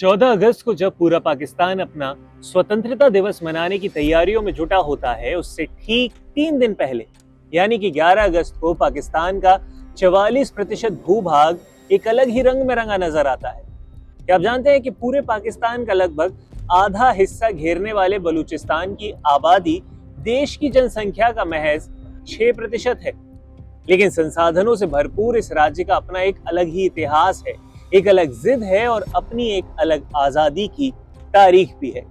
14 अगस्त को जब पूरा पाकिस्तान अपना स्वतंत्रता दिवस मनाने की तैयारियों में जुटा होता है, उससे ठीक 3 दिन पहले यानी कि 11 अगस्त को पाकिस्तान का 44% भूभाग एक अलग ही रंग में रंगा नजर आता है। क्या आप जानते हैं कि पूरे पाकिस्तान का लगभग आधा हिस्सा घेरने वाले बलूचिस्तान की आबादी देश की जनसंख्या का महज 6% है, लेकिन संसाधनों से भरपूर इस राज्य का अपना एक अलग ही इतिहास है, एक अलग जिद है और अपनी एक अलग आजादी की तारीख भी है।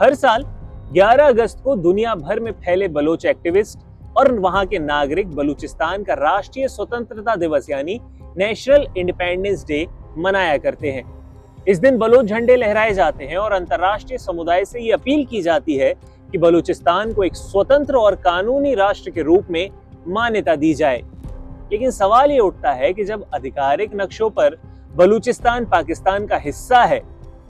हर साल 11 अगस्त को दुनिया भर में फैले बलोच एक्टिविस्ट और वहां के नागरिक बलूचिस्तान का राष्ट्रीय स्वतंत्रता दिवस यानी नेशनल इंडिपेंडेंस डे मनाया करते हैं। इस दिन बलोच झंडे लहराए जाते हैं और अंतर्राष्ट्रीय समुदाय से ये अपील की जाती है कि बलूचिस्तान को एक स्वतंत्र और कानूनी राष्ट्र के रूप में मान्यता दी जाए। लेकिन सवाल ये उठता है कि जब आधिकारिक नक्शों पर बलूचिस्तान पाकिस्तान का हिस्सा है,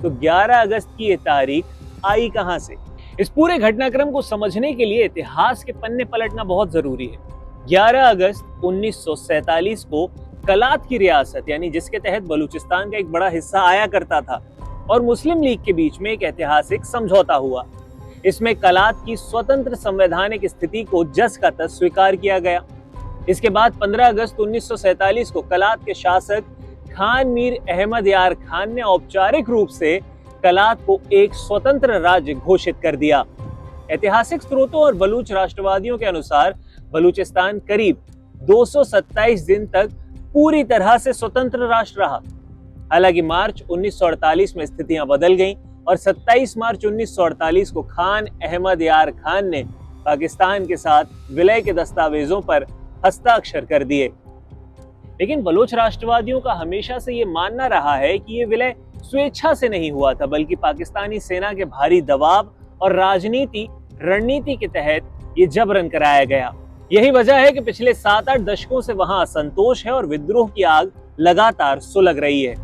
तो 11 अगस्त की ये तारीख आई कहां से? इस पूरे घटनाक्रम को समझने के लिए इतिहास के पन्ने पलटना बहुत जरूरी है। 11 अगस्त 1947 को कलात की रियासत यानी जिसके तहत बलूचिस्तान का एक बड़ा हिस्सा आया करता था और मुस्लिम लीग के बीच में एक ऐतिहासिक समझौता हुआ। इसमें कलात की स्वतंत्र संवैधानिक स्थिति को जस का तस स्वीकार किया गया। इसके बाद 15 अगस्त 1947 को कलात के शासक खान मीर अहमद यार खान ने औपचारिक रूप से कलात को एक स्वतंत्र राज्य घोषित कर दिया। ऐतिहासिक स्रोतों और बलूच राष्ट्रवादियों के अनुसार बलूचिस्तान करीब 227 दिन तक पूरी तरह से स्वतंत्र राष्ट्र रहा। हालांकि मार्च 1948 में स्थितियां बदल गईं और 27 मार्च 1948 को खान अहमद यार खान ने पाकिस्तान के साथ विलय के दस्तावेजों पर हस्ताक्षर कर दिए। लेकिन बलोच राष्ट्रवादियों का हमेशा से ये मानना रहा है कि ये विलय स्वेच्छा से नहीं हुआ था, बल्कि पाकिस्तानी सेना के भारी दबाव और रणनीति के तहत ये जबरन कराया गया। यही वजह है कि पिछले 7-8 दशकों से वहां असंतोष है और विद्रोह की आग लगातार सुलग रही है।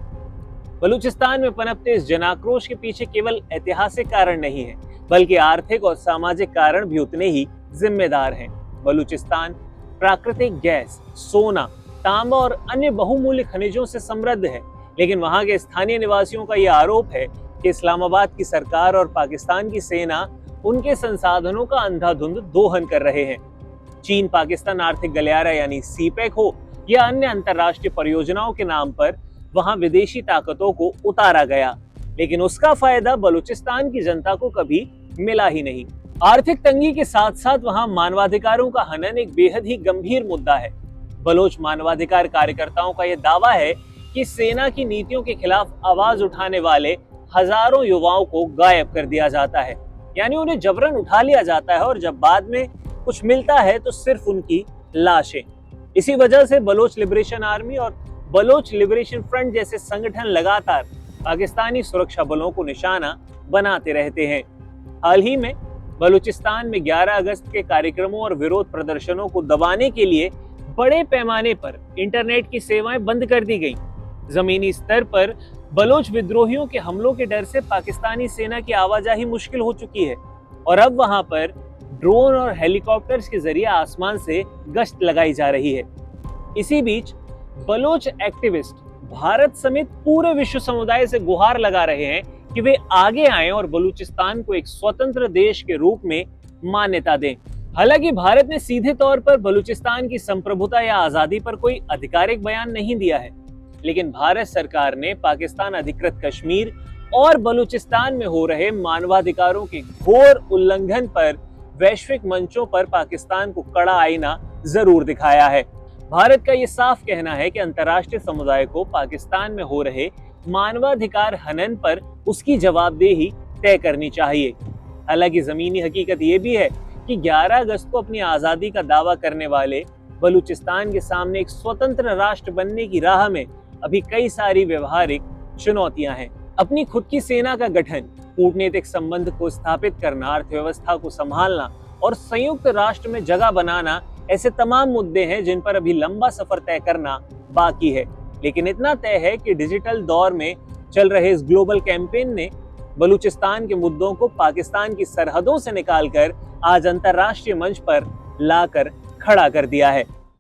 बलूचिस्तान में पनपते इस जनाक्रोश के पीछे केवल ऐतिहासिक कारण नहीं है, बल्कि आर्थिक और सामाजिक कारण भी उतने ही जिम्मेदार हैं। बलूचिस्तान प्राकृतिक गैस, सोना, तांबा और अन्य बहुमूल्य खनिजों से समृद्ध है, लेकिन वहां के स्थानीय निवासियों का यह आरोप है कि इस्लामाबाद की सरकार और पाकिस्तान की सेना उनके संसाधनों का अंधाधुंध दोहन कर रहे हैं। चीन पाकिस्तान आर्थिक गलियारा यानी सीपेक हो या अन्य अंतरराष्ट्रीय परियोजनाओं के नाम पर वहां विदेशी ताकतों को उतारा गया, लेकिन उसका फायदा बलूचिस्तान की जनता को कभी मिला ही नहीं। आर्थिक तंगी के साथ साथ वहां मानवाधिकारों का हनन एक बेहद ही गंभीर मुद्दा है। बलोच मानवाधिकार कार्यकर्ताओं का यह दावा है कि सेना की नीतियों के खिलाफ आवाज उठाने वाले हजारों युवाओं को गायब कर दिया जाता है, यानी उन्हें जबरन उठा लिया जाता है और जब बाद में कुछ मिलता है तो सिर्फ उनकी लाशें। इसी वजह से बलोच लिबरेशन आर्मी और बलोच लिबरेशन फ्रंट जैसे संगठन लगातार पाकिस्तानी सुरक्षा बलों को निशाना बनाते रहते हैं। हाल ही में बलूचिस्तान में 11 अगस्त के कार्यक्रमों और विरोध प्रदर्शनों को दबाने के लिए बड़े पैमाने पर इंटरनेट की सेवाएं बंद कर दी गई। जमीनी स्तर पर बलोच विद्रोहियों के हमलों के डर से पाकिस्तानी सेना की आवाजाही मुश्किल हो चुकी है और अब वहां पर ड्रोन और हेलीकॉप्टर्स के जरिए आसमान से गश्त लगाई जा रही है। इसी बीच बलोच एक्टिविस्ट भारत समेत पूरे विश्व समुदाय से गुहार लगा रहे हैं कि वे आगे आएं और बलूचिस्तान को एक स्वतंत्र देश के रूप में मान्यता दें। हालांकि भारत ने सीधे तौर पर बलूचिस्तान की संप्रभुता या आजादी पर कोई आधिकारिक बयान नहीं दिया है, लेकिन भारत सरकार ने पाकिस्तान अधिकृत कश्मीर और बलूचिस्तान में हो रहे मानवाधिकारों के घोर उल्लंघन पर वैश्विक मंचों पर पाकिस्तान को कड़ा आईना जरूर दिखाया है। भारत का ये साफ कहना है कि अंतर्राष्ट्रीय समुदाय को पाकिस्तान में हो रहे मानवाधिकार हनन पर उसकी जवाबदेही तय करनी चाहिए। हालांकि जमीनी हकीकत ये भी है कि 11 अगस्त को अपनी आजादी का दावा करने वाले बलूचिस्तान के सामने एक स्वतंत्र राष्ट्र बनने की राह में अभी कई सारी व्यवहारिक चुनौतियां हैं। अपनी खुद की सेना का गठन, कूटनीतिक संबंध को स्थापित करना, अर्थव्यवस्था को संभालना और संयुक्त राष्ट्र में जगह बनाना ऐसे तमाम मुद्दे हैं जिन पर अभी लंबा सफर तय करना बाकी है। लेकिन इतना तय है कि डिजिटल दौर में चल रहे इस ग्लोबल कैंपेन ने बलूचिस्तान के मुद्दों को पाकिस्तान की सरहदों से निकालकर आज अंतर्राष्ट्रीय मंच पर लाकर खड़ा कर दिया है।